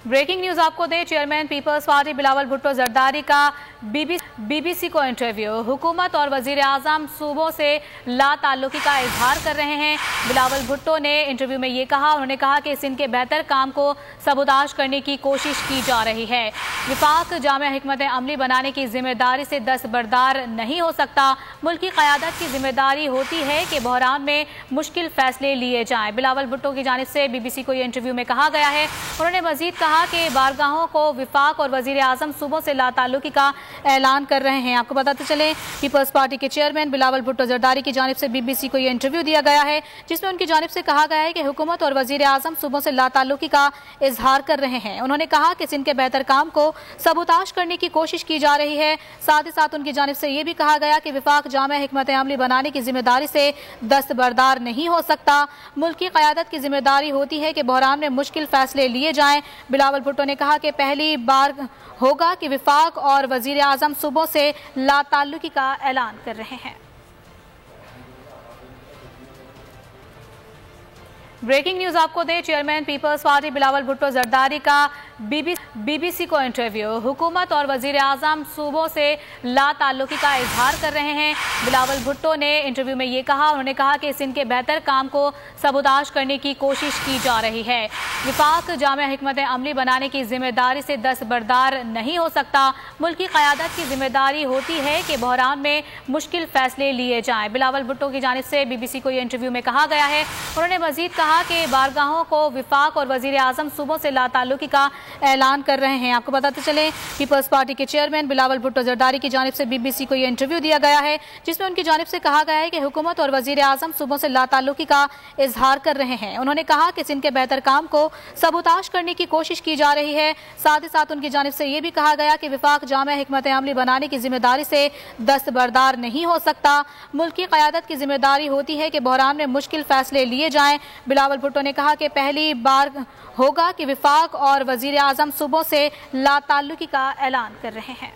Breaking news आपको दे, chairman Peoples Party Bilawal Bhutto Zardari का बीबीसी को इंटरव्यू। हुकूमत और वजीर आजम सूबों से लाताल्लुकी का इजहार कर रहे हैं। बिलावल भुट्टो ने इंटरव्यू में ये कहा, उन्होंने कहा कि सिंध के बेहतर काम को सबूताश करने की कोशिश की जा रही है। विफाक जामे हिकमत अमली बनाने की जिम्मेदारी से दस्तबरदार नहीं हो सकता। मुल्क की क़यादत की जिम्मेदारी होती है कि बहरान में मुश्किल फैसले लिए जाएं। बिलावल भुट्टो की जानिब से बीबीसी को ये इंटरव्यू में कहा गया है। उन्होंने मजीद कहा कि बारगाहों को विफाक और वजीर आजम सूबों से लाताल्लुकी का ऐलान कर रहे हैं। आपको बताते चले, पीपल्स पार्टी के चेयरमैन बिलावल भुट्टो जरदारी की जानिब से बीबीसी को ये इंटरव्यू दिया गया है, जिसमें उनकी जानिब से कहा गया है कि हुकूमत और वजीर आजम सूबों से लाताल्लुकी का इजहार कर रहे हैं। उन्होंने कहा कि सिंध के बेहतर काम को सबूताश करने की कोशिश की जा रही है। साथ ही साथ उनकी जानिब से ये भी कहा गया कि विफाक जामे हिकमत अमली बनाने की जिम्मेदारी से दस्तबरदार नहीं हो सकता। मुल्क की क़यादत की जिम्मेदारी होती है कि बहरान में मुश्किल फैसले लिए जाएं। बिलावल भुट्टो ने कहा कि पहली बार होगा कि विफाक और वजीर आजम सूबों से लाताल्लुकी का ऐलान कर रहे हैं। ब्रेकिंग न्यूज आपको दे, चेयरमैन पीपल्स पार्टी बिलावल भुट्टो जरदारी का बीबीसी को इंटरव्यू। हुकूमत और वजीर आजम सूबों से लाताल्लुकी का इजहार कर रहे हैं। बिलावल भुट्टो ने इंटरव्यू में ये कहा, उन्होंने कहा कि सिंध के बेहतर काम को सबूताश करने की कोशिश की जा रही है। विफाक जामे हिकमत अमली बनाने की जिम्मेदारी से दस्तबरदार नहीं हो सकता। मुल्क की क़यादत की जिम्मेदारी होती है कि बहरान में मुश्किल फैसले लिए जाएं। बिलावल भुट्टो की जानिब से बीबीसी को ये इंटरव्यू में कहा गया है। उन्होंने मजीद कहा कि बारगाहों को विफाक और वजीर आजम सूबों से लाताल्लुकी का ऐलान कर रहे हैं। आपको बताते चले, पीपल्स पार्टी के चेयरमैन बिलावल भुट्टो जरदारी की जानिब से बीबीसी को ये इंटरव्यू दिया गया है, जिसमें उनकी जानिब से कहा गया है कि हुकूमत और वजीर आजम सूबों से लाताल्लुकी का इजहार कर रहे हैं। उन्होंने कहा कि सिंध के बेहतर काम को सबूताश करने की कोशिश की जा रही है। साथ ही साथ उनकी जानिब से ये भी कहा गया कि विफाक जामे हिकमत अमली बनाने की जिम्मेदारी से दस्तबरदार नहीं हो सकता। मुल्क की क़यादत की जिम्मेदारी होती है कि बहरान में मुश्किल फैसले लिए जाएं। बिलावल भुट्टो ने कहा कि पहली बार होगा कि विफाक और वजीर आजम सूबों से लाताल्लुकी का ऐलान कर रहे हैं।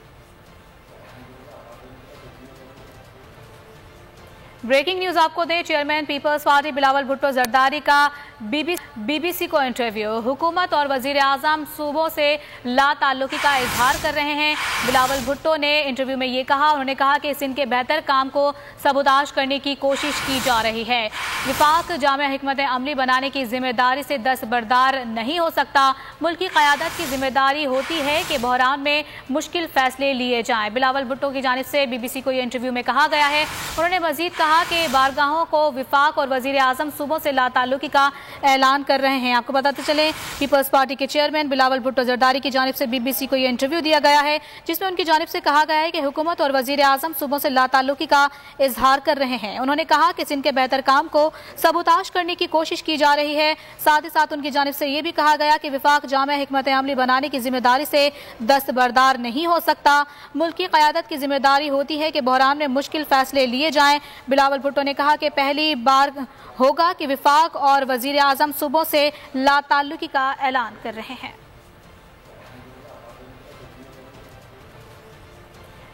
ब्रेकिंग न्यूज आपको दे, चेयरमैन पीपल्स पार्टी बिलावल भुट्टो जरदारी का बीबीसी को इंटरव्यू। हुकूमत और वजीर आजम सूबों से लाताल्लुकी का इजहार कर रहे हैं। बिलावल भुट्टो ने इंटरव्यू में ये कहा, उन्होंने कहा कि सिंध के बेहतर काम को सबूताश करने की कोशिश की जा रही है। विफाक जामे हिकमत अमली बनाने की जिम्मेदारी से दस्तबरदार नहीं हो सकता। मुल्क की क़यादत की जिम्मेदारी होती है कि बहरान में मुश्किल फैसले लिए जाएं। बिलावल भुट्टो की जानिब से बीबीसी को ये इंटरव्यू में कहा गया है। उन्होंने मजीद कहा कि बारगाहों को विफाक और वजीर आजम सूबों से लाताल्लुकी का ऐलान कर रहे हैं। आपको बताते चले, पीपल्स पार्टी के चेयरमैन बिलावल भुट्टो जरदारी की जानिब से बीबीसी को ये इंटरव्यू दिया गया है, जिसमें उनकी जानिब से कहा गया है कि हुकूमत और वजीर आजम सूबों से लाताल्लुकी का इजहार कर रहे हैं। उन्होंने कहा कि सिंध के बेहतर काम को सबूताश करने की कोशिश की जा रही है। साथ ही साथ उनकी जानिब से ये भी कहा गया कि विफाक जामे हिकमत अमली बनाने की जिम्मेदारी से दस्तबरदार नहीं हो सकता। मुल्क की क़यादत की जिम्मेदारी होती है कि बहरान में मुश्किल फैसले लिए जाएं। बिलावल भुट्टो ने कहा कि पहली बार होगा कि विफाक और वजीर आजम सूबों से लाताल्लुकी का ऐलान कर रहे हैं।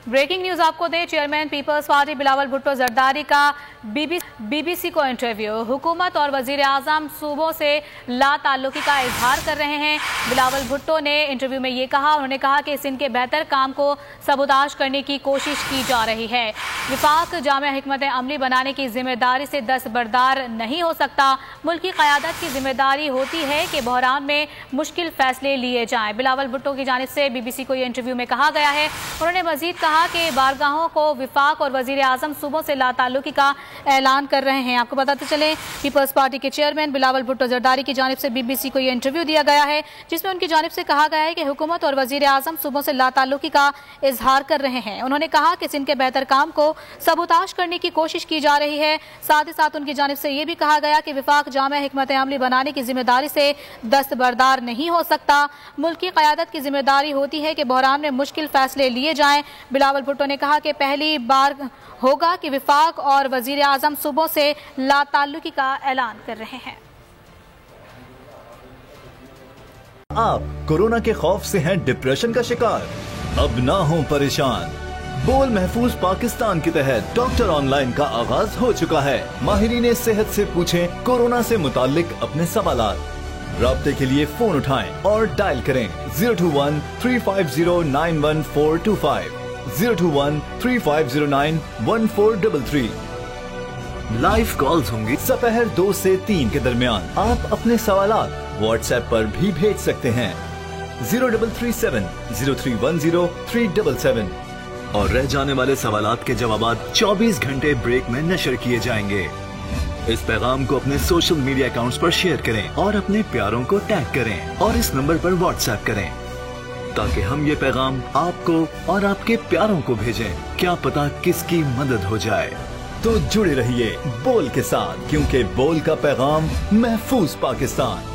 ब्रेकिंग न्यूज आपको दे, चेयरमैन पीपल्स पार्टी बिलावल भुट्टो जरदारी का बीबीसी को इंटरव्यू। हुकूमत और वजीर आजम सूबों से लाताल्लुकी का इजहार कर रहे हैं। बिलावल भुट्टो ने इंटरव्यू में ये कहा, उन्होंने कहा कि सिंध के बेहतर काम को सबूताश करने की कोशिश की जा रही है। विफाक जामे हिकमत अमली बनाने की जिम्मेदारी से दस्तबरदार नहीं हो सकता। मुल्क की क़यादत की जिम्मेदारी होती है कि बहरान में मुश्किल फैसले लिए जाएं। बिलावल भुट्टो की जानिब से बीबीसी को ये इंटरव्यू में कहा गया है। उन्होंने मजीद कहा कि बारगाहों को विफाक और वजीर आजम सूबों से लाताल्लुकी का ऐलान कर रहे हैं। आपको बताते चले, पीपल्स पार्टी के चेयरमैन बिलावल भुट्टो जरदारी की जानिब से बीबीसी को ये इंटरव्यू दिया गया है, जिसमें उनकी जानिब से कहा गया है कि हुकूमत और वजीर आजम सूबों से लाताल्लुकी का इजहार कर रहे हैं। उन्होंने कहा कि सिंध के बेहतर काम को सबूताश करने की कोशिश की जा रही है। साथ ही साथ उनकी जानिब से ये भी कहा गया कि विफाक जामे हिकमत अमली बनाने की जिम्मेदारी से दस्तबरदार नहीं हो सकता। मुल्क की क़यादत की जिम्मेदारी होती है कि बहरान में मुश्किल फैसले लिए जाएं। बिलावल भुट्टो ने कहा कि पहली बार होगा कि विफाक और वजीर आजम सूबों से लाताल्लुकी का ऐलान कर रहे हैं। आप कोरोना के खौफ से हैं डिप्रेशन का शिकार? अब ना हो परेशान। बोल महफूज पाकिस्तान के तहत डॉक्टर ऑनलाइन का आगाज हो चुका है। माहिरीन सेहत से पूछें कोरोना से मुताल्लिक अपने सवालात। राब्ते के लिए फोन उठाएं और डायल करें 021-350-91425, 021-3509-1433। लाइव कॉल्स होंगी दोपहर 2 से 3 के दरमियान। आप अपने सवालात व्हाट्सएप पर भी भेज सकते हैं 0337-0310-377 और रह जाने वाले सवालात के जवाबात 24 घंटे ब्रेक में नशर किए जाएंगे। इस पैगाम को अपने सोशल मीडिया अकाउंट्स पर शेयर करें और अपने प्यारों को टैग करें और इस नंबर पर व्हाट्सएप करें ताकि हम ये पैगाम आपको और आपके प्यारों को भेजें। क्या पता किसकी मदद हो जाए। तो जुड़े रहिए बोल के साथ, क्योंकि बोल का पैगाम महफूज पाकिस्तान।